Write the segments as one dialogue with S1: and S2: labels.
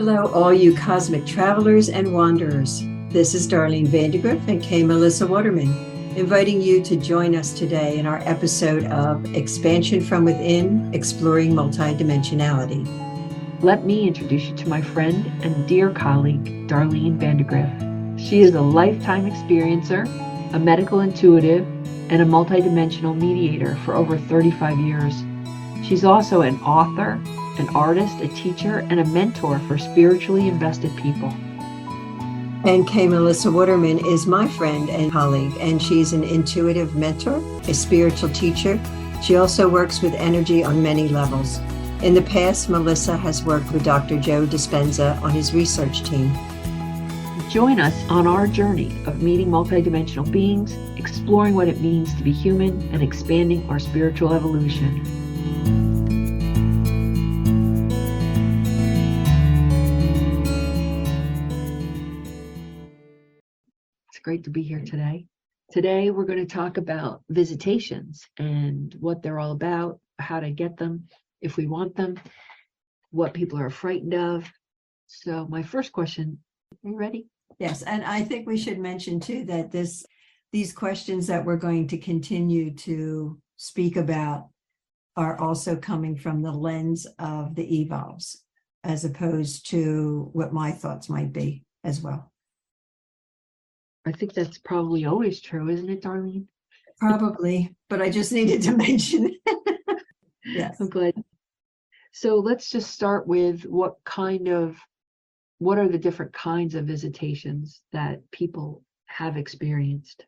S1: Hello, all you cosmic travelers and wanderers. This is Darlene Grift and K. Melissa Waterman, inviting you to join us today in our episode of Expansion from Within, Exploring Multidimensionality.
S2: Let me introduce you to my friend and dear colleague, Darlene Grift. She is a lifetime experiencer, a medical intuitive, and a multidimensional mediator for over 35 years. She's also an author, an artist, a teacher, and a mentor for spiritually invested people.
S1: And K. Melissa Waterman is my friend and colleague, and she's an intuitive mentor, a spiritual teacher. She also works with energy on many levels. In the past, Melissa has worked with Dr. Joe Dispenza on his research team.
S2: Join us on our journey of meeting multidimensional beings, exploring what it means to be human, and expanding our spiritual evolution. It's great to be here today. Today, we're going to talk about visitations and what they're all about, how to get them, if we want them, what people are frightened of. So my first question, are you ready?
S1: Yes, and I think we should mention too that these questions that we're going to continue to speak about are also coming from the lens of the evolves, as opposed to what my thoughts might be as well.
S2: I think that's probably always true, isn't it, Darlene?
S1: Probably, but I just needed to mention it. Yes.
S2: I'm glad. So let's just start with what are the different kinds of visitations that people have experienced?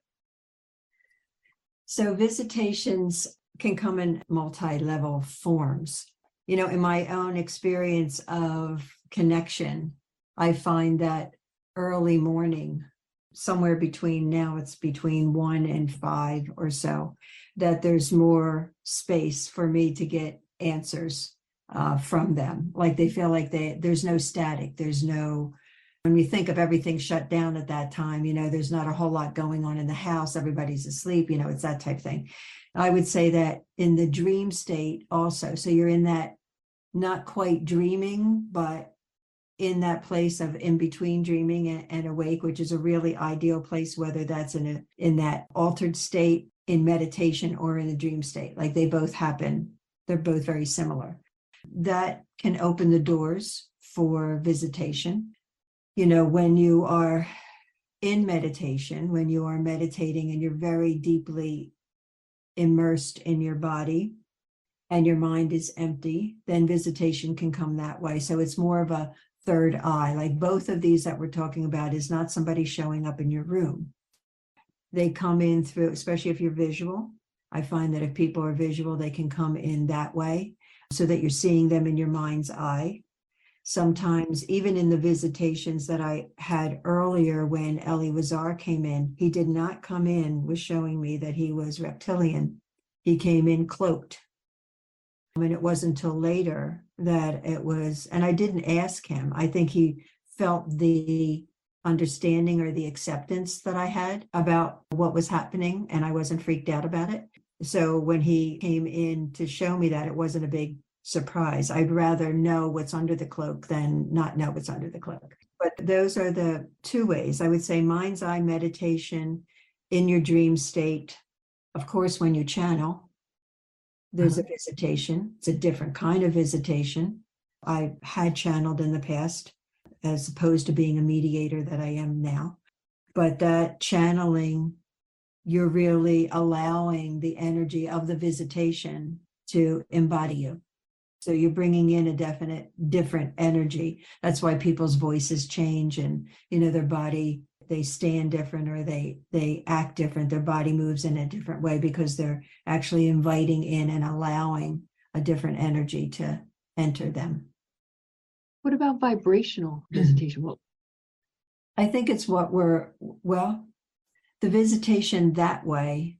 S1: So visitations can come in multi-level forms. You know, in my own experience of connection, I find that early morning, somewhere between 1 and 5 or so, that there's more space for me to get answers from them. Like they feel like there's no static. When we think of everything shut down at that time, there's not a whole lot going on in the house. Everybody's asleep, it's that type of thing. I would say that in the dream state also. So you're in that not quite dreaming, but in that place of in between dreaming and awake, which is a really ideal place, whether that's in that altered state, in meditation, or in a dream state. Like they both happen. They're both very similar. That can open the doors for visitation. When you are in meditation, when you are meditating and you're very deeply immersed in your body and your mind is empty, then visitation can come that way. So it's more of a third eye. Like both of these that we're talking about is not somebody showing up in your room. They come in through, especially if you're visual. I find that if people are visual, they can come in that way so that you're seeing them in your mind's eye. Sometimes even in the visitations that I had earlier when Elie Wazar came in, he did not come in with showing me that he was reptilian. He came in cloaked. And it wasn't until later that it was, and I didn't ask him. I think he felt the understanding or the acceptance that I had about what was happening, and I wasn't freaked out about it. So when he came in to show me that, it wasn't a big surprise. I'd rather know what's under the cloak than not know what's under the cloak. But those are the two ways. I would say mind's eye meditation in your dream state. Of course, when you channel, there's a visitation. It's a different kind of visitation. I had channeled in the past as opposed to being a mediator that I am now. But that channeling, you're really allowing the energy of the visitation to embody you. So you're bringing in a definite different energy. That's why people's voices change and, their body, they stand different or they act different. Their body moves in a different way because they're actually inviting in and allowing a different energy to enter them.
S2: What about vibrational visitation? Well,
S1: I think it's the visitation that way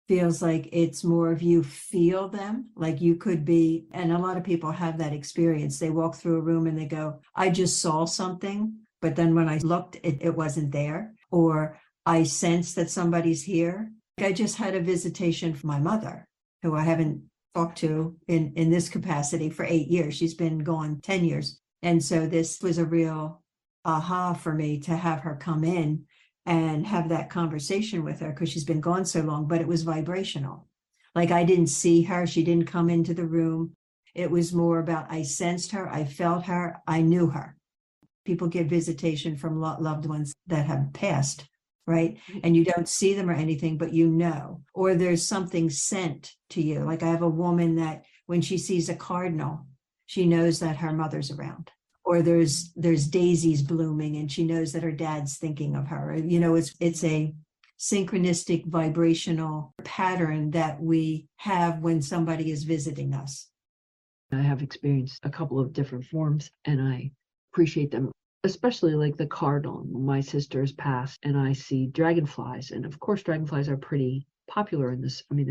S1: feels like it's more of you feel them, like you could be, and a lot of people have that experience. They walk through a room and they go, I just saw something, but then when I looked, it wasn't there. Or I sense that somebody's here. I just had a visitation from my mother, who I haven't talked to in this capacity for 8 years. She's been gone 10 years. And so this was a real aha for me to have her come in and have that conversation with her, because she's been gone so long, but it was vibrational. Like, I didn't see her. She didn't come into the room. It was more about, I sensed her, I felt her, I knew her. People get visitation from loved ones that have passed, right? And you don't see them or anything, but you know, or there's something sent to you. Like, I have a woman that when she sees a cardinal, she knows that her mother's around. Or there's daisies blooming and she knows that her dad's thinking of her. You know, it's a synchronistic vibrational pattern that we have when somebody is visiting us.
S2: I have experienced a couple of different forms and I appreciate them, especially like the cardinal. My sister's passed and I see dragonflies. And of course, dragonflies are pretty popular in this. I mean,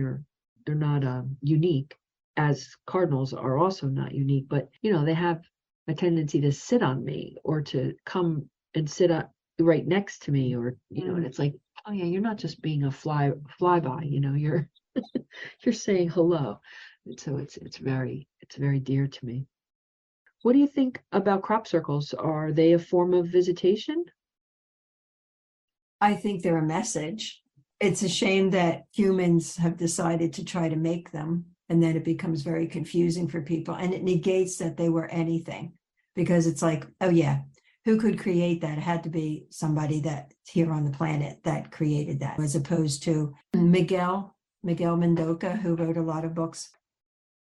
S2: they're not unique, as cardinals are also not unique, but you know, they have a tendency to sit on me or to come and sit up right next to me, or you know, and it's like, oh yeah, you're not just being a flyby, you know, you're you're saying hello. And so it's very dear to me. What do you think about crop circles? Are they a form of visitation?
S1: I think they're a message. It's a shame that humans have decided to try to make them, and then it becomes very confusing for people, and it negates that they were anything, because it's like, oh yeah, who could create that? It had to be somebody that's here on the planet that created that, as opposed to Miguel Mendoza, who wrote a lot of books.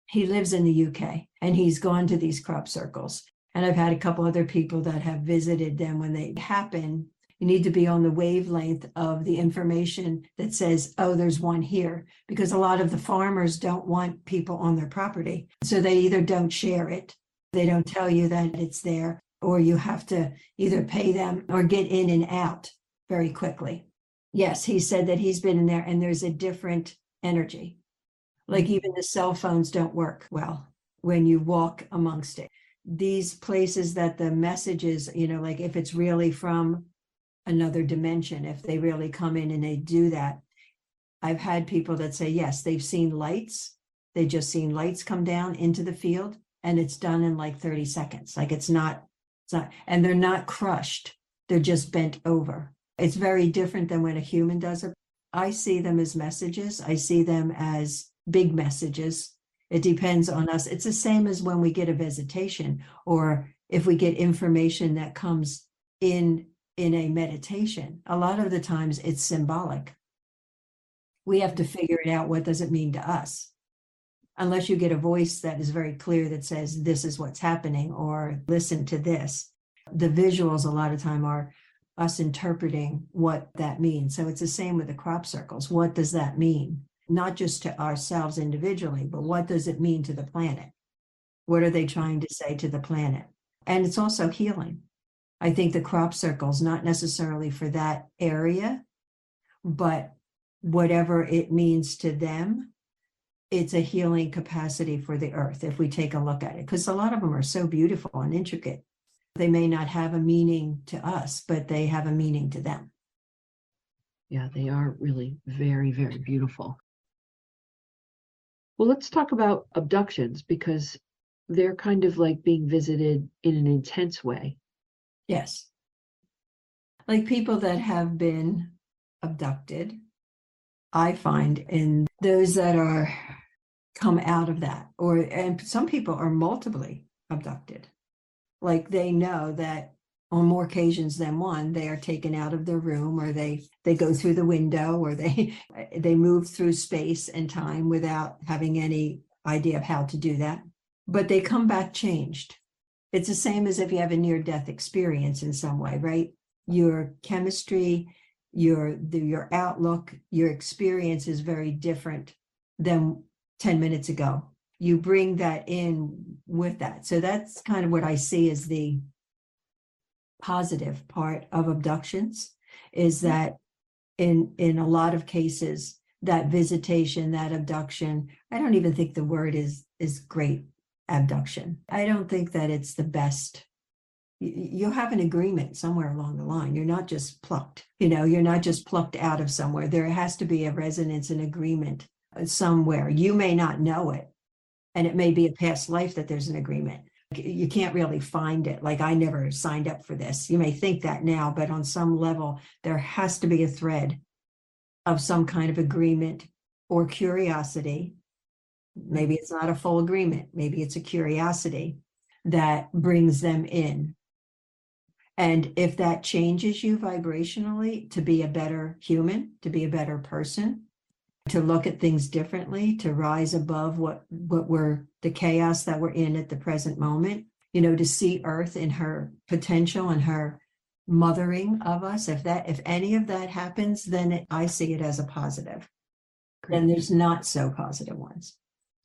S1: He lives in the UK and he's gone to these crop circles. And I've had a couple other people that have visited them. When they happen, you need to be on the wavelength of the information that says, oh, there's one here, because a lot of the farmers don't want people on their property. So they either don't share it, they don't tell you that it's there, or you have to either pay them or get in and out very quickly. Yes, he said that he's been in there and there's a different energy. Like, even the cell phones don't work well when you walk amongst it. These places that the messages, you know, like if it's really from another dimension, if they really come in and they do that. I've had people that say, yes, they've seen lights. They've just seen lights come down into the field and it's done in like 30 seconds. Like it's not, and they're not crushed. They're just bent over. It's very different than when a human does it. I see them as messages. I see them as big messages. It depends on us. It's the same as when we get a visitation, or if we get information that comes in a meditation. A lot of the times it's symbolic. We have to figure it out. What does it mean to us? Unless you get a voice that is very clear that says, this is what's happening, or listen to this. The visuals a lot of time are us interpreting what that means. So it's the same with the crop circles. What does that mean? Not just to ourselves individually, but what does it mean to the planet? What are they trying to say to the planet? And it's also healing. I think the crop circles, not necessarily for that area, but whatever it means to them, it's a healing capacity for the earth if we take a look at it. Because a lot of them are so beautiful and intricate. They may not have a meaning to us, but they have a meaning to them.
S2: Yeah, they are really very, very beautiful. Well, let's talk about abductions, because they're kind of like being visited in an intense way.
S1: Yes. Like people that have been abducted, I find, in those that are come out of that, and some people are multiply abducted. Like they know that on more occasions than one, they are taken out of their room, or they go through the window, or they move through space and time without having any idea of how to do that. But they come back changed. It's the same as if you have a near-death experience in some way, right? Your chemistry, your outlook, your experience is very different than 10 minutes ago. You bring that in with that. So that's kind of what I see as the positive part of abductions, is that in a lot of cases, that visitation, that abduction, I don't even think the word is great, abduction. I don't think that it's the best. You have an agreement somewhere along the line. You're not just plucked, you're not just plucked out of somewhere. There has to be a resonance and agreement somewhere. You may not know it, and it may be a past life that there's an agreement, You can't really find it. Like, I never signed up for this. You may think that now, but on some level, there has to be a thread of some kind of agreement or curiosity. Maybe it's not a full agreement. Maybe it's a curiosity that brings them in. And if that changes you vibrationally to be a better human, to be a better person, to look at things differently, to rise above what we're, the chaos that we're in at the present moment, to see Earth in her potential and her mothering of us, if any of that happens, then I see it as a positive.
S2: Great.
S1: And there's not so positive ones.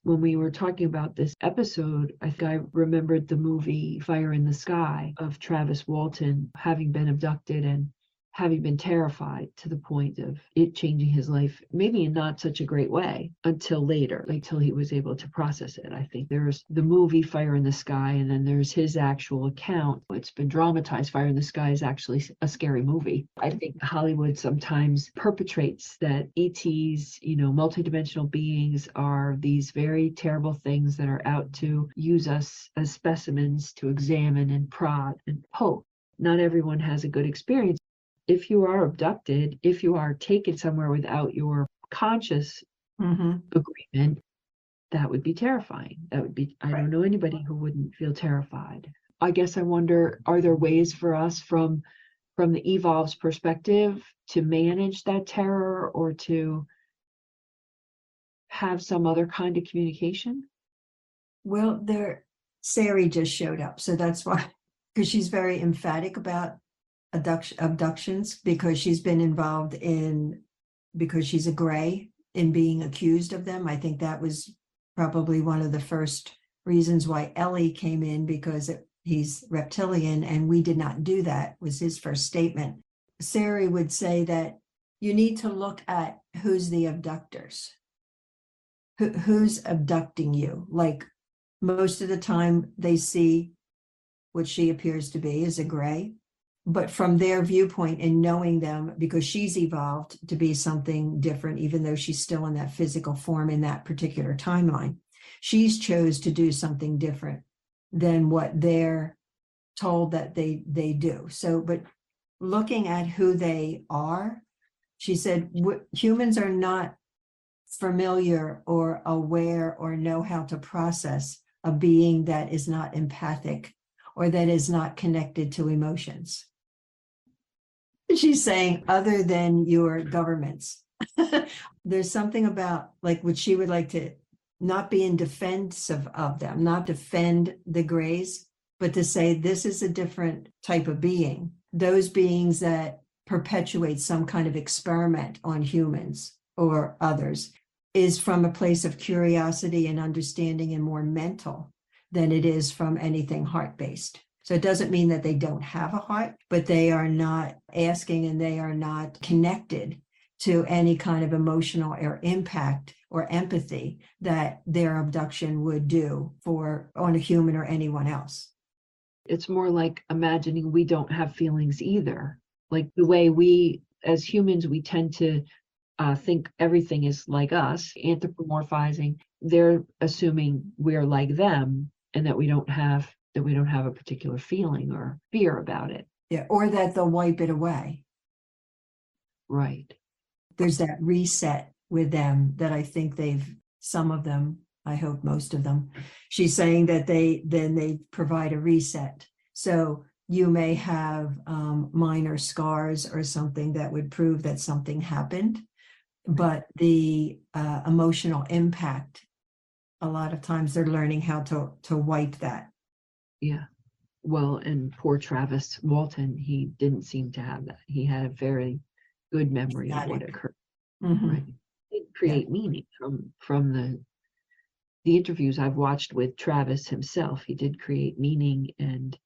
S2: When we were talking about this episode, I think I remembered the movie Fire in the Sky of Travis Walton having been abducted and having been terrified to the point of it changing his life, maybe in not such a great way until later, until he was able to process it. I think there's the movie Fire in the Sky, and then there's his actual account. It's been dramatized. Fire in the Sky is actually a scary movie. I think Hollywood sometimes perpetrates that ETs, multidimensional beings, are these very terrible things that are out to use us as specimens to examine and prod and poke. Not everyone has a good experience. If you are abducted, if you are taken somewhere without your conscious agreement, that would be terrifying. That would be, I don't know anybody who wouldn't feel terrified. I guess I wonder, are there ways for us from the Evolve's perspective to manage that terror or to have some other kind of communication?
S1: Well, Sari just showed up. So that's why, because she's very emphatic about abductions, because she's been involved because she's a gray in being accused of them. I think that was probably one of the first reasons why Ellie came in, because he's reptilian and we did not do that, was his first statement. Sari would say that you need to look at who's the abductors, who's abducting you. Like, most of the time they see what she appears to be as a gray, but from their viewpoint and knowing them, because she's evolved to be something different, even though she's still in that physical form in that particular timeline, she's chose to do something different than what they're told that they do. So, but looking at who they are, she said, humans are not familiar or aware or know how to process a being that is not empathic or that is not connected to emotions. She's saying, other than your governments, there's something about, like, what she would like to not be in defensive of them, not defend the grays, but to say this is a different type of being. Those beings that perpetuate some kind of experiment on humans or others is from a place of curiosity and understanding and more mental than it is from anything heart-based. So it doesn't mean that they don't have a heart, but they are not asking and they are not connected to any kind of emotional or impact or empathy that their abduction would do on a human or anyone else.
S2: It's more like imagining we don't have feelings either. Like the way we, as humans, we tend to think everything is like us, anthropomorphizing. They're assuming we're like them and that we don't have a particular feeling or fear about it.
S1: Yeah, or that they'll wipe it away.
S2: Right.
S1: There's that reset with them that I think some of them, I hope most of them, she's saying that they provide a reset. So you may have minor scars or something that would prove that something happened, but the emotional impact, a lot of times they're learning how to wipe that.
S2: Yeah. Well, and poor Travis Walton, he didn't seem to have that. He had a very good memory of what occurred. Right. It create meaning from the interviews I've watched with Travis himself. He did create meaning and,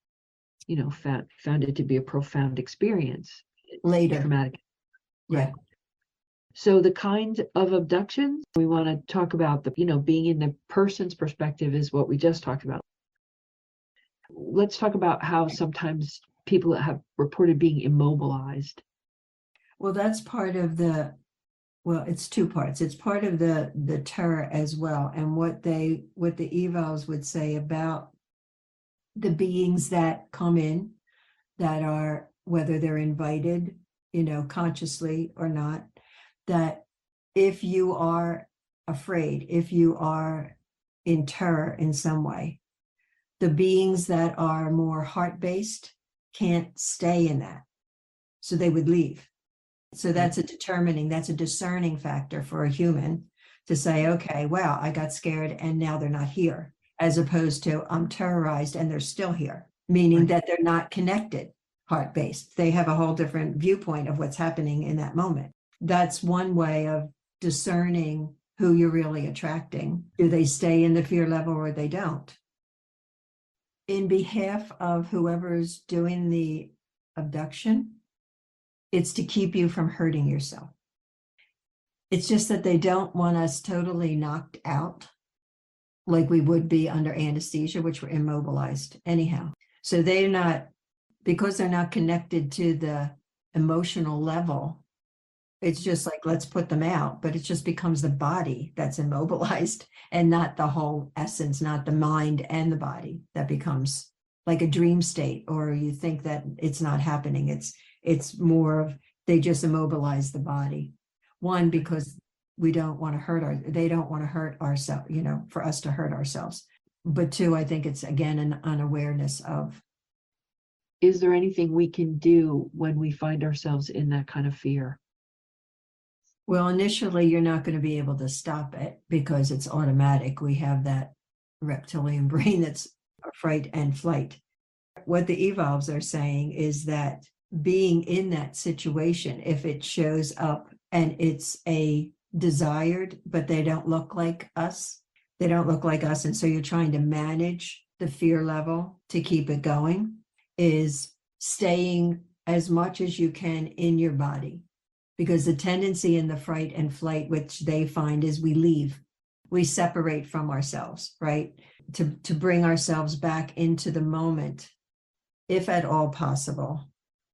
S2: found it to be a profound experience.
S1: Later.
S2: Traumatic.
S1: Yeah.
S2: Right. So the kind of abductions we want to talk about, being in the person's perspective is what we just talked about. Let's talk about how sometimes people have reported being immobilized.
S1: Well, that's part of it's two parts. It's part of the terror as well. And what the evals would say about the beings that come in, that are, whether they're invited, consciously or not, that if you are afraid, if you are in terror in some way, the beings that are more heart-based can't stay in that. So they would leave. So that's a discerning factor for a human to say, okay, well, I got scared and now they're not here, as opposed to I'm terrorized and they're still here, meaning that they're not connected, heart-based. They have a whole different viewpoint of what's happening in that moment. That's one way of discerning who you're really attracting. Do they stay in the fear level or they don't? In behalf of whoever's doing the abduction, it's to keep you from hurting yourself. It's just that they don't want us totally knocked out like we would be under anesthesia, which we're immobilized anyhow. So they're not, because they're not connected to the emotional level, it's just like, let's put them out, but it just becomes the body that's immobilized and not the whole essence, not the mind and the body that becomes like a dream state, or you think that it's not happening. It's more of, they just immobilize the body. One, because we don't want to they don't want to hurt ourselves, for us to hurt ourselves. But two, I think it's again an unawareness of.
S2: Is there anything we can do when we find ourselves in that kind of fear?
S1: Well, initially, you're not going to be able to stop it because it's automatic. We have that reptilian brain that's fright and flight. What the evolves are saying is that being in that situation, if it shows up and it's a desired, but they don't look like us, and so you're trying to manage the fear level to keep it going, is staying as much as you can in your body. Because the tendency in the fright and flight, which they find, is we separate from ourselves, right? To bring ourselves back into the moment, if at all possible,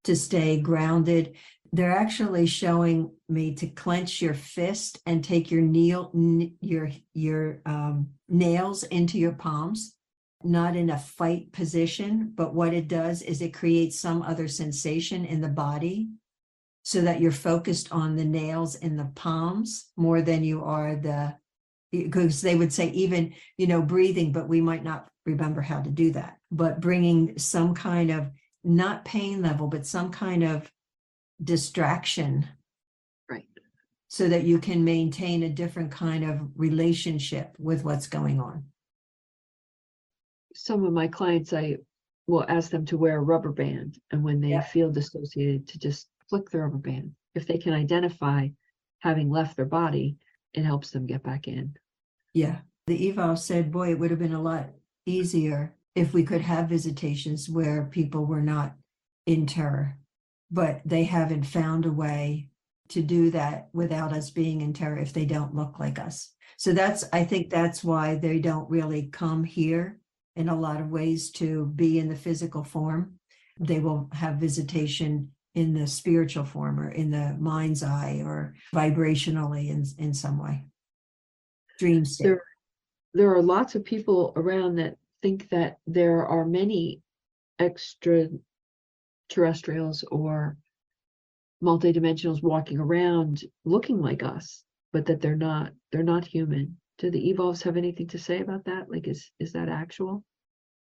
S1: to stay grounded. They're actually showing me to clench your fist and take your nails into your palms, not in a fight position, but what it does is it creates some other sensation in the body, so that you're focused on the nails in the palms more than you are because they would say even, breathing, but we might not remember how to do that. But bringing some kind of, not pain level, but some kind of distraction.
S2: Right.
S1: So that you can maintain a different kind of relationship with what's going on.
S2: Some of my clients, I will ask them to wear a rubber band, and when they feel dissociated, to just flick the rubber band. If they can identify having left their body, it helps them get back in.
S1: Yeah. The eval said, boy, it would have been a lot easier if we could have visitations where people were not in terror, but they haven't found a way to do that without us being in terror if they don't look like us. So I think that's why they don't really come here in a lot of ways to be in the physical form. They will have visitation in the spiritual form or in the mind's eye or vibrationally in some way. Dream state.
S2: There are lots of people around that think that there are many extraterrestrials or multidimensionals walking around looking like us, but that they're not human. Do the evolves have anything to say about that? Like, is that actual?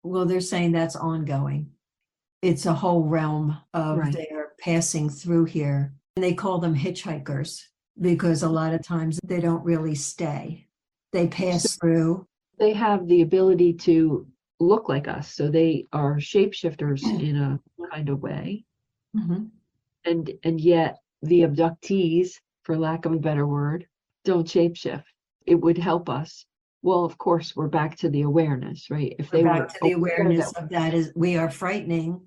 S1: Well, they're saying that's ongoing. It's a whole realm of their passing through here. And they call them hitchhikers because a lot of times they don't really stay. They pass through.
S2: They have the ability to look like us. So they are shapeshifters in a kind of way.
S1: Mm-hmm.
S2: And yet the abductees, for lack of a better word, don't shapeshift. It would help us. Well, of course, we're back to the awareness, right? If they were
S1: the awareness of that is we are frightening,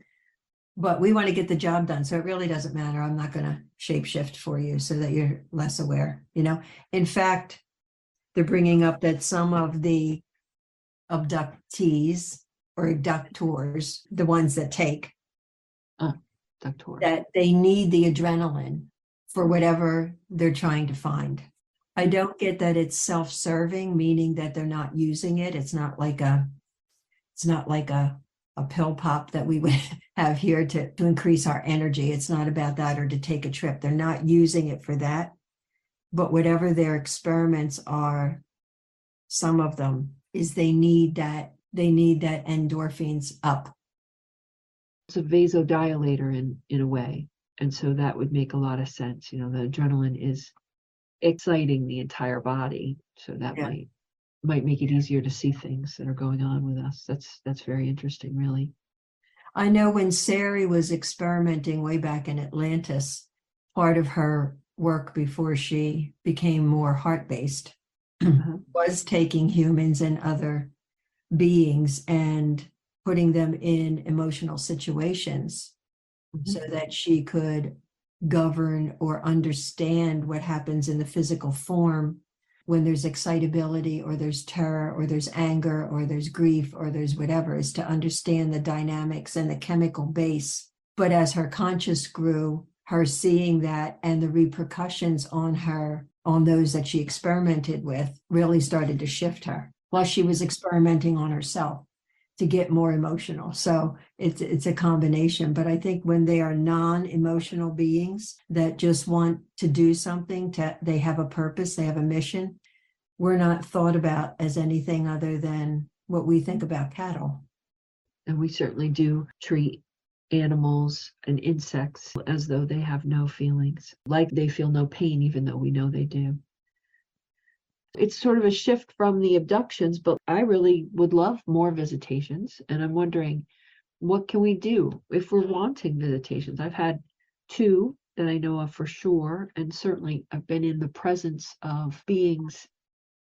S1: but we want to get the job done. So it really doesn't matter. I'm not going to shapeshift for you so that you're less aware. In fact, they're bringing up that some of the abductees or abductors, the ones that take, that they need the adrenaline for whatever they're trying to find. I don't get that it's self-serving, meaning that they're not using it. It's not like a a pill pop that we would have here to increase our energy. It's not about that, or to take a trip. They're not using it for that. But whatever their experiments are, some of them is they need that endorphins up.
S2: It's a vasodilator in a way. And so that would make a lot of sense. You know, the adrenaline is exciting the entire body. So that might make it easier to see things that are going on with us. That's very interesting, really.
S1: I know when Sari was experimenting way back in Atlantis, part of her work before she became more heart-based was taking humans and other beings and putting them in emotional situations so that she could govern or understand what happens in the physical form when there's excitability, or there's terror, or there's anger, or there's grief, or there's whatever, is to understand the dynamics and the chemical base. But as her conscious grew, her seeing that and the repercussions on her, on those that she experimented with, really started to shift her while she was experimenting on herself to get more emotional. So it's a combination. But I think when they are non-emotional beings that just want to do something, they have a purpose, they have a mission, we're not thought about as anything other than what we think about cattle.
S2: And we certainly do treat animals and insects as though they have no feelings, like they feel no pain, even though we know they do. It's sort of a shift from the abductions, but I really would love more visitations. And I'm wondering, what can we do if we're wanting visitations? I've had 2 that I know of for sure. And certainly I've been in the presence of beings.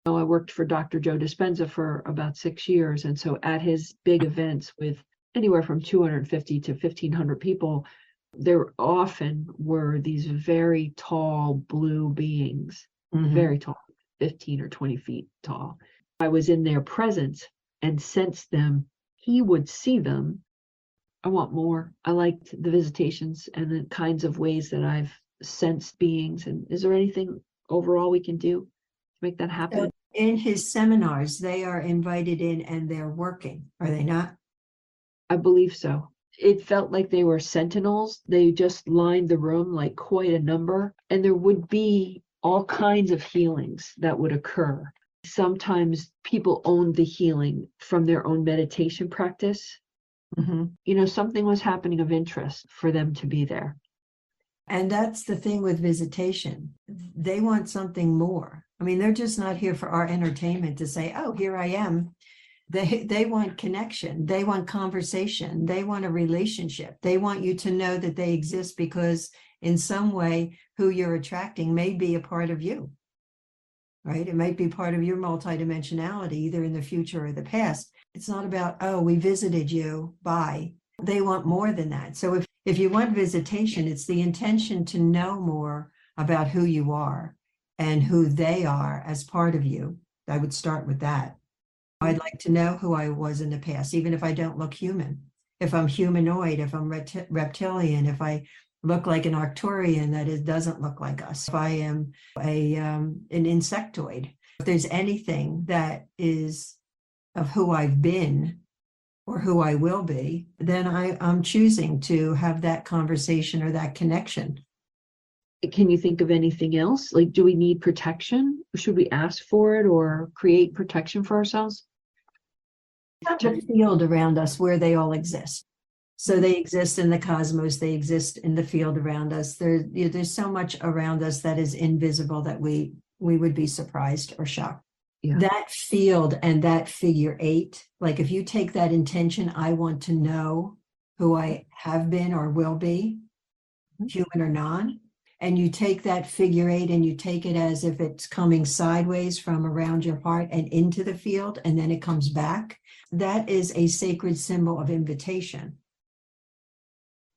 S2: I worked for Dr. Joe Dispenza for about 6 years. And so at his big events with anywhere from 250 to 1,500 people, there often were these very tall blue beings, very tall, 15 or 20 feet tall. I was in their presence and sensed them. He would see them. I want more. I liked the visitations and the kinds of ways that I've sensed beings. And is there anything overall we can do to make that happen?
S1: So in his seminars, they are invited in and they're working, are they not?
S2: I believe so. It felt like they were sentinels. They just lined the room, like quite a number, and there would be all kinds of healings that would occur. Sometimes people owned the healing from their own meditation practice. You know, something was happening of interest for them to be there.
S1: And that's the thing with visitation. They want something more. I mean, they're just not here for our entertainment to say, oh, here I am. They want connection. They want conversation. They want a relationship. They want you to know that they exist, because in some way, who you're attracting may be a part of you, right? It might be part of your multidimensionality, either in the future or the past. It's not about, oh, we visited you, bye. They want more than that. So if you want visitation, it's the intention to know more about who you are and who they are as part of you. I would start with that. I'd like to know who I was in the past, even if I don't look human. If I'm humanoid, if I'm reptilian, if I look like an Arcturian that it doesn't look like us, if I am an insectoid, if there's anything that is of who I've been or who I will be, then I'm choosing to have that conversation or that connection.
S2: Can you think of anything else? Like, do we need protection? Should we ask for it or create protection for ourselves?
S1: The field around us where they all exist. So they exist in the cosmos, they exist in the field around us. There's so much around us that is invisible that we would be surprised or shocked. Yeah. That field and that figure 8, like if you take that intention, I want to know who I have been or will be, human or non, and you take that figure 8 and you take it as if it's coming sideways from around your heart and into the field, and then it comes back. That is a sacred symbol of invitation.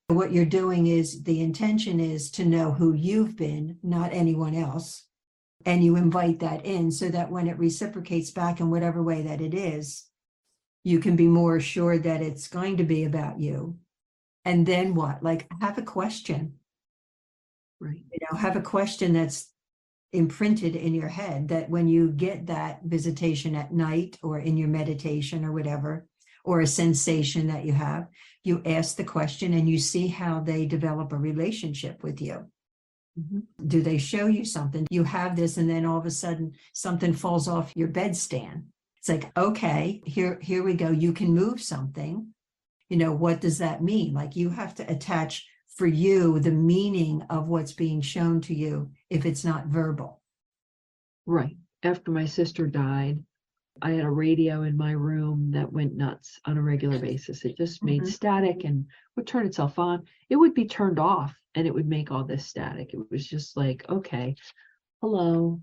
S1: What you're doing is, the intention is to know who you've been, not anyone else. And you invite that in so that when it reciprocates back in whatever way that it is, you can be more assured that it's going to be about you. And then what? Like, have a question. Right. You know, have a question that's imprinted in your head, that when you get that visitation at night or in your meditation or whatever, or a sensation that you have. You ask the question and you see how they develop a relationship with you. Do they show you something? You have this, and then all of a sudden something falls off your bedstand. It's like, okay, here we go. You can move something. You know, what does that mean? Like, you have to attach for you the meaning of what's being shown to you if it's not verbal.
S2: Right. After my sister died, I had a radio in my room that went nuts on a regular basis. It just made static and would turn itself on. It would be turned off and it would make all this static. It was just like, okay, hello,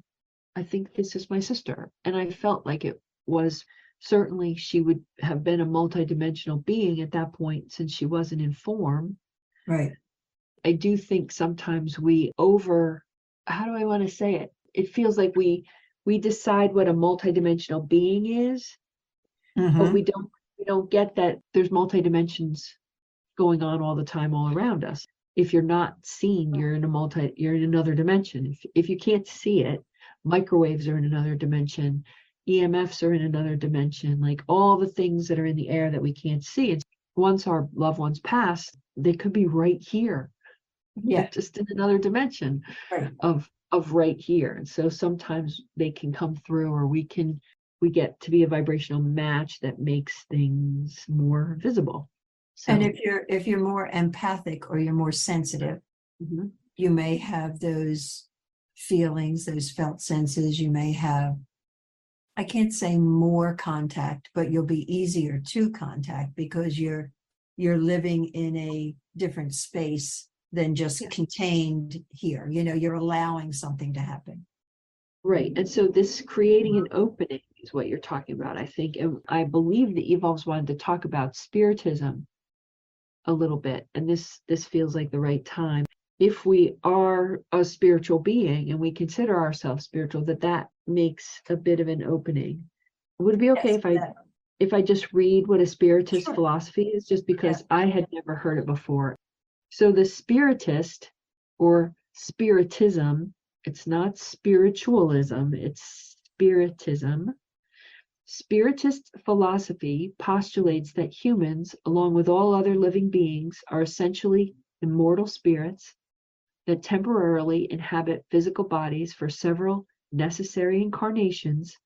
S2: I think this is my sister. And I felt like it was, certainly she would have been a multidimensional being at that point since she wasn't in form.
S1: Right.
S2: I do think sometimes how do I want to say it? It feels like we decide what a multidimensional being is, but we don't get that there's multidimensions going on all the time all around us. If you're not seeing, you're in another dimension. If you can't see it, microwaves are in another dimension, EMFs are in another dimension, like all the things that are in the air that we can't see. And once our loved ones pass, they could be right here.
S1: Yeah.
S2: Just in another dimension of right here. And so sometimes they can come through, or we get to be a vibrational match that makes things more visible. So,
S1: and if you're more empathic or you're more sensitive, you may have those feelings, those felt senses. You may have, I can't say more contact, but you'll be easier to contact because you're living in a different space than just contained here. You know, you're allowing something to happen.
S2: Right. And so this creating an opening is what you're talking about, I think. And I believe the Evolves wanted to talk about spiritism a little bit. And this feels like the right time. If we are a spiritual being and we consider ourselves spiritual, that makes a bit of an opening. Would it be okay if I just read what a spiritist philosophy is, just because I had never heard it before? So the spiritist, or spiritism, it's not spiritualism, it's spiritism. Spiritist philosophy postulates that humans, along with all other living beings, are essentially immortal spirits that temporarily inhabit physical bodies for several necessary incarnations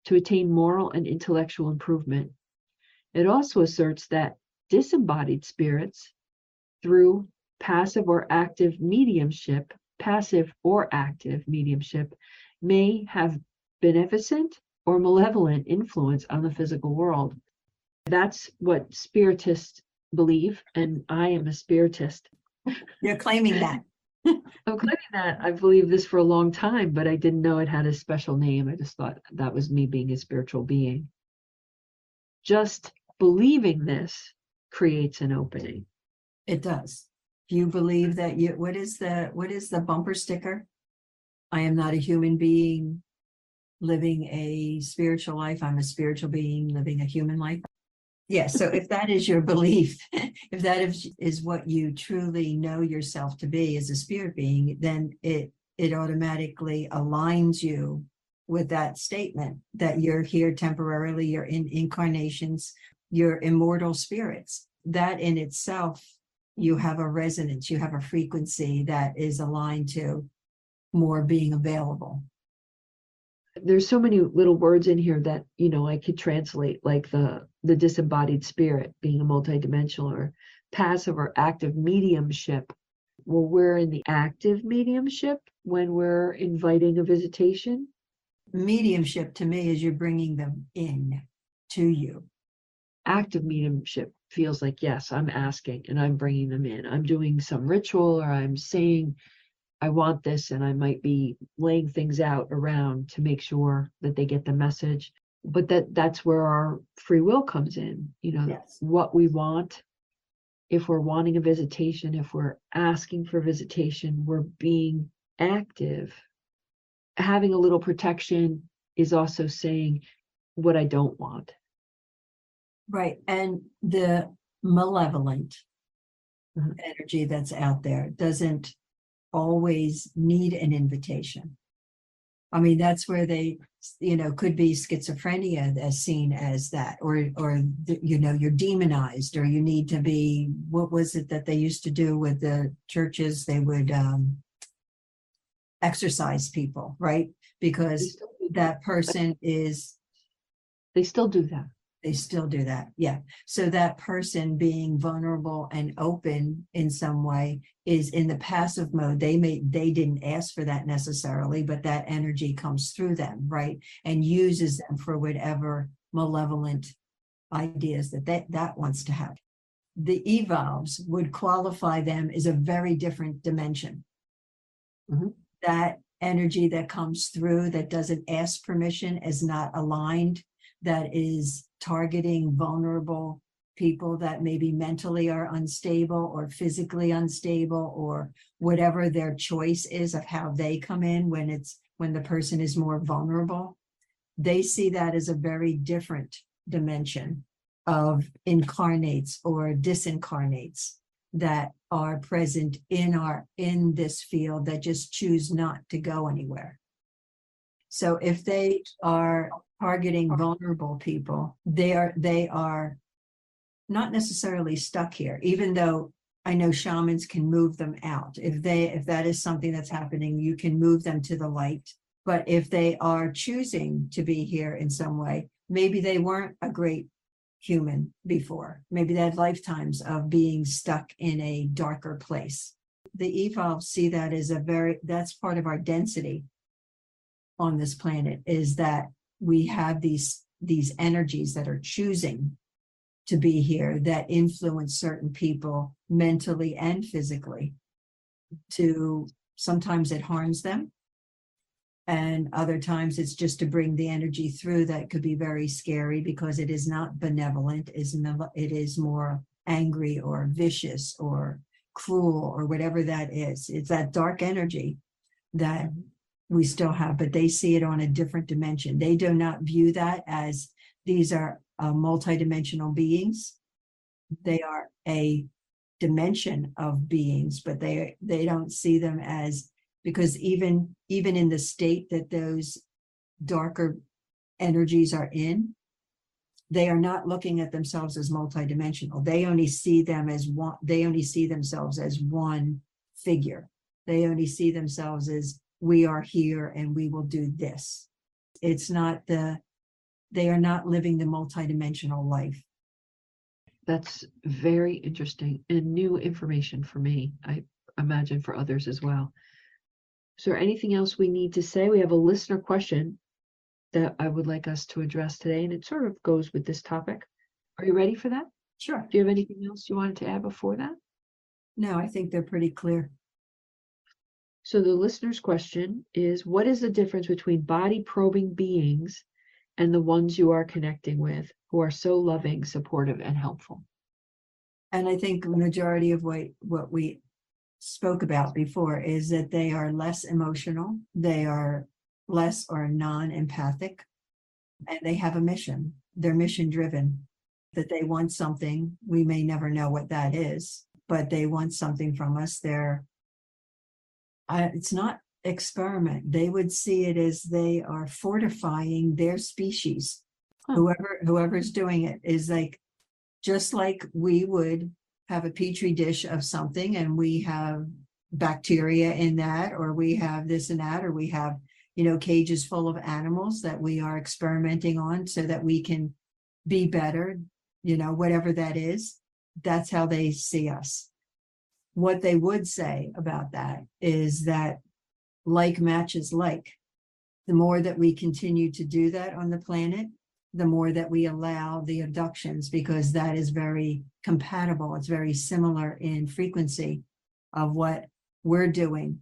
S2: to attain moral and intellectual improvement. It also asserts that disembodied spirits, through passive or active mediumship, may have beneficent or malevolent influence on the physical world. That's what spiritists believe, and I am a spiritist.
S1: You're claiming that.
S2: I'm claiming that. I believed this for a long time, but I didn't know it had a special name. I just thought that was me being a spiritual being. Just believing this creates an opening.
S1: It does. You believe that what is the bumper sticker? I am not a human being living a spiritual life. I'm a spiritual being living a human life. Yeah. So if that is your belief, if that is what you truly know yourself to be as a spirit being, then it automatically aligns you with that statement that you're here temporarily, you're in incarnations, you're immortal spirits. That in itself, you have a resonance, you have a frequency that is aligned to more being available.
S2: There's so many little words in here that, I could translate, like the disembodied spirit being a multidimensional, or passive or active mediumship. Well, we're in the active mediumship when we're inviting a visitation.
S1: Mediumship to me is you're bringing them in to you.
S2: Active mediumship feels like, yes, I'm asking and I'm bringing them in. I'm doing some ritual, or I'm saying I want this, and I might be laying things out around to make sure that they get the message. But that's where our free will comes in, what we want. If we're wanting a visitation, if we're asking for visitation, we're being active. Having a little protection is also saying what I don't want.
S1: Right. And the malevolent energy that's out there doesn't always need an invitation. I mean, that's where they, could be schizophrenia as seen as that, or, you're demonized, or you need to be, what was it that they used to do with the churches? They would exorcise people, right? Because that person is,
S2: They still do that.
S1: they still do that. Yeah. So that person being vulnerable and open in some way is in the passive mode. They didn't ask for that necessarily, but that energy comes through them, right? And uses them for whatever malevolent ideas that wants to have. The evolves would qualify them as a very different dimension.
S2: Mhm.
S1: That energy that comes through that doesn't ask permission is not aligned, that is targeting vulnerable people that maybe mentally are unstable or physically unstable, or whatever their choice is of how they come in when the person is more vulnerable. They see that as a very different dimension of incarnates or disincarnates that are present in this field that just choose not to go anywhere. So if they are targeting vulnerable people, they are not necessarily stuck here, even though I know shamans can move them out. If that is something that's happening, you can move them to the light. But if they are choosing to be here in some way, maybe they weren't a great human before. Maybe they had lifetimes of being stuck in a darker place. The evolves see that as that's part of our density on this planet, is that we have these energies that are choosing to be here, that influence certain people mentally and physically. Sometimes it harms them, and other times it's just to bring the energy through. That could be very scary because it is not benevolent, it is more angry or vicious or cruel or whatever that is. It's that dark energy that we still have, but they see it on a different dimension. They do not view that as these are multidimensional beings. They are a dimension of beings, but they don't see them as, because even in the state that those darker energies are in, they are not looking at themselves as multidimensional. They only see them as one. They only see themselves as one figure. They only see themselves as, we are here and we will do this. It's not they are not living the multidimensional life.
S2: That's very interesting and new information for me. I imagine for others as well. Is there anything else we need to say? We have a listener question that I would like us to address today, and it sort of goes with this topic. Are you ready for that?
S1: Sure.
S2: Do you have anything else you wanted to add before that?
S1: No, I think they're pretty clear.
S2: So the listener's question is, what is the difference between body probing beings and the ones you are connecting with who are so loving, supportive, and helpful?
S1: And I think the majority of what we spoke about before is that they are less emotional, they are less or non-empathic, and they have a mission. They're mission driven, that they want something. We may never know what that is, but they want something from us. It's not experiment. They would see it as they are fortifying their species. Whoever's doing it is like, just like we would have a petri dish of something and we have bacteria in that, or we have this and that, or we have, cages full of animals that we are experimenting on so that we can be better, whatever that is. That's how they see us. What they would say about that is that like matches like. The more that we continue to do that on the planet, the more that we allow the abductions, because that is very compatible. It's very similar in frequency of what we're doing.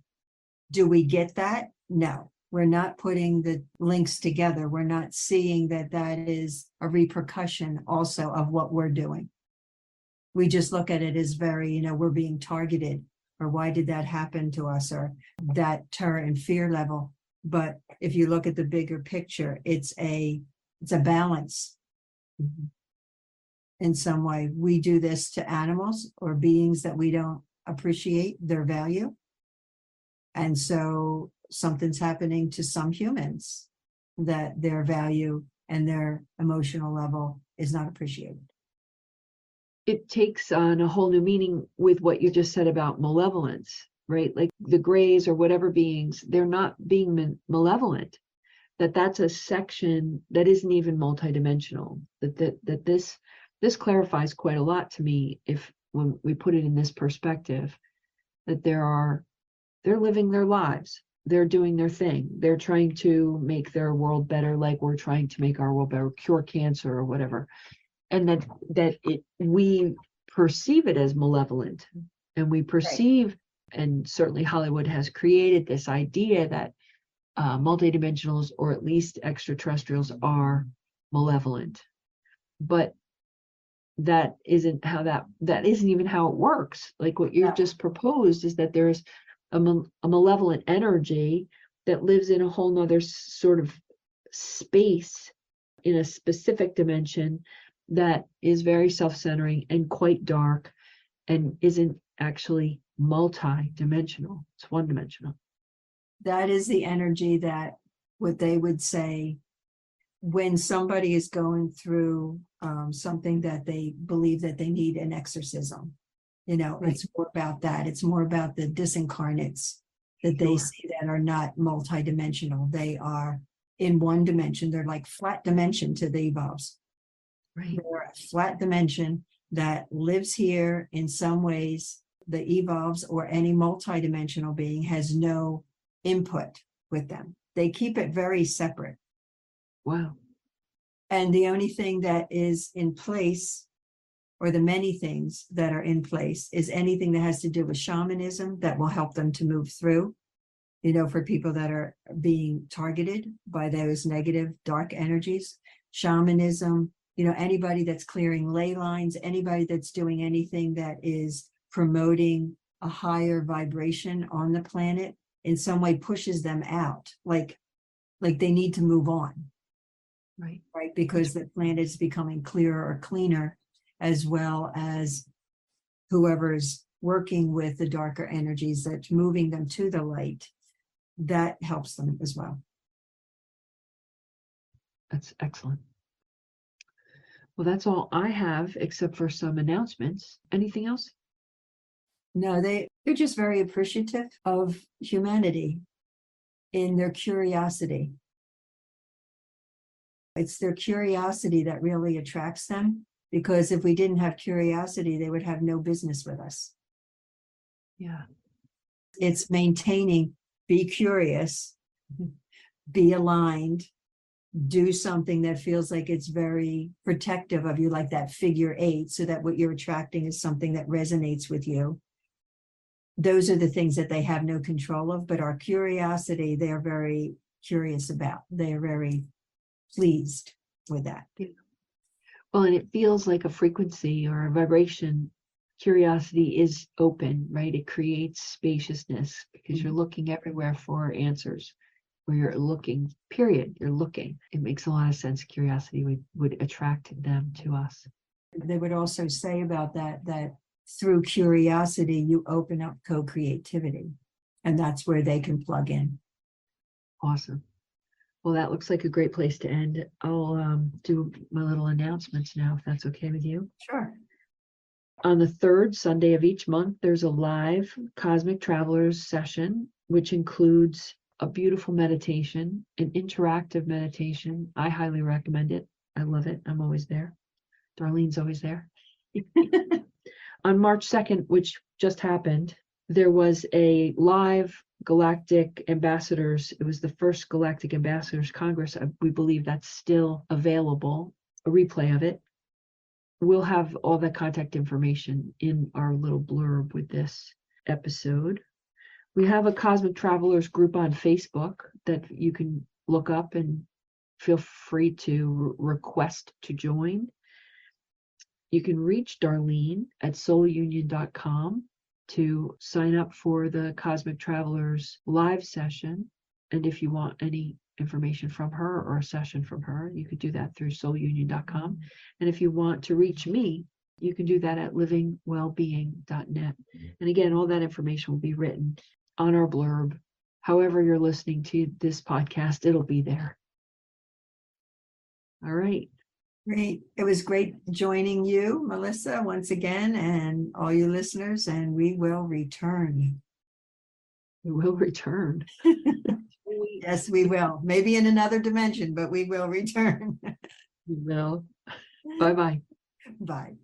S1: Do we get that? No, we're not putting the links together. We're not seeing that is a repercussion also of what we're doing. We just look at it as very, we're being targeted, or why did that happen to us, or that terror and fear level. But if you look at the bigger picture, it's a balance. In some way, we do this to animals or beings that we don't appreciate their value. And so something's happening to some humans, that their value and their emotional level is not appreciated.
S2: It takes on a whole new meaning with what you just said about malevolence, right? Like the grays or whatever beings, they're not being malevolent. That's a section that isn't even multidimensional. That this clarifies quite a lot to me if when we put it in this perspective, that they're living their lives, they're doing their thing, they're trying to make their world better, like we're trying to make our world better, cure cancer or whatever, and we perceive it as malevolent, and we perceive, and certainly Hollywood has created this idea that multidimensionals, or at least extraterrestrials, are malevolent, but that isn't even how it works. Like what you've just proposed is that there's a malevolent energy that lives in a whole nother sort of space in a specific dimension that is very self-centering and quite dark and isn't actually multi-dimensional. It's one-dimensional.
S1: That is the energy that what they would say when somebody is going through something that they believe that they need an exorcism. It's more about that. It's more about the disincarnates that they see that are not multidimensional. They are in one dimension. They're like flat dimension to the evolves.
S2: Right.
S1: They're a flat dimension that lives here in some ways. The evolves or any multidimensional being has no input with them. They keep it very separate.
S2: Wow.
S1: And the only thing that is in place, or the many things that are in place, is anything that has to do with shamanism that will help them to move through, for people that are being targeted by those negative, dark energies. Shamanism, anybody that's clearing ley lines, anybody that's doing anything that is promoting a higher vibration on the planet, in some way pushes them out, like they need to move on. Right, because the planet is becoming clearer or cleaner, as well as whoever's working with the darker energies that's moving them to the light, that helps them as well.
S2: That's excellent. Well, that's all I have, except for some announcements. Anything else?
S1: No, they're just very appreciative of humanity in their curiosity. It's their curiosity that really attracts them, because if we didn't have curiosity, they would have no business with us.
S2: Yeah.
S1: It's maintaining, be curious, be aligned, do something that feels like it's very protective of you, like that figure 8, so that what you're attracting is something that resonates with you. Those are the things that they have no control of, but our curiosity, they're very curious about. They're very pleased with that.
S2: Yeah. Well, and it feels like a frequency or a vibration. Curiosity is open, right? It creates spaciousness because you're looking everywhere for answers. Where you're looking, period, you're looking. It makes a lot of sense. Curiosity would attract them to us.
S1: They would also say about that through curiosity, you open up co-creativity, and that's where they can plug in.
S2: Awesome. Well, that looks like a great place to end. I'll do my little announcements now, if that's okay with you.
S1: Sure.
S2: On the third Sunday of each month, there's a live Cosmic Travelers session, which includes a beautiful meditation, an interactive meditation. I highly recommend it. I love it. I'm always there. Darlene's always there. On March 2nd, which just happened, there was a live Galactic Ambassadors. It was the first Galactic Ambassadors Congress. We believe that's still available, a replay of it. We'll have all the contact information in our little blurb with this episode. We have a Cosmic Travelers group on Facebook that you can look up and feel free to request to join. You can reach Darlene at soulunion.com to sign up for the Cosmic Travelers live session. And if you want any information from her or a session from her, you could do that through soulunion.com. And if you want to reach me, you can do that at livingwellbeing.net. And again, all that information will be written on our blurb, however you're listening to this podcast, it'll be there. All right.
S1: Great. It was great joining you, Melissa, once again, and all you listeners, and we will return.
S2: We will return.
S1: Yes, we will. Maybe in another dimension, but we will return.
S2: We will. Bye-bye.
S1: Bye.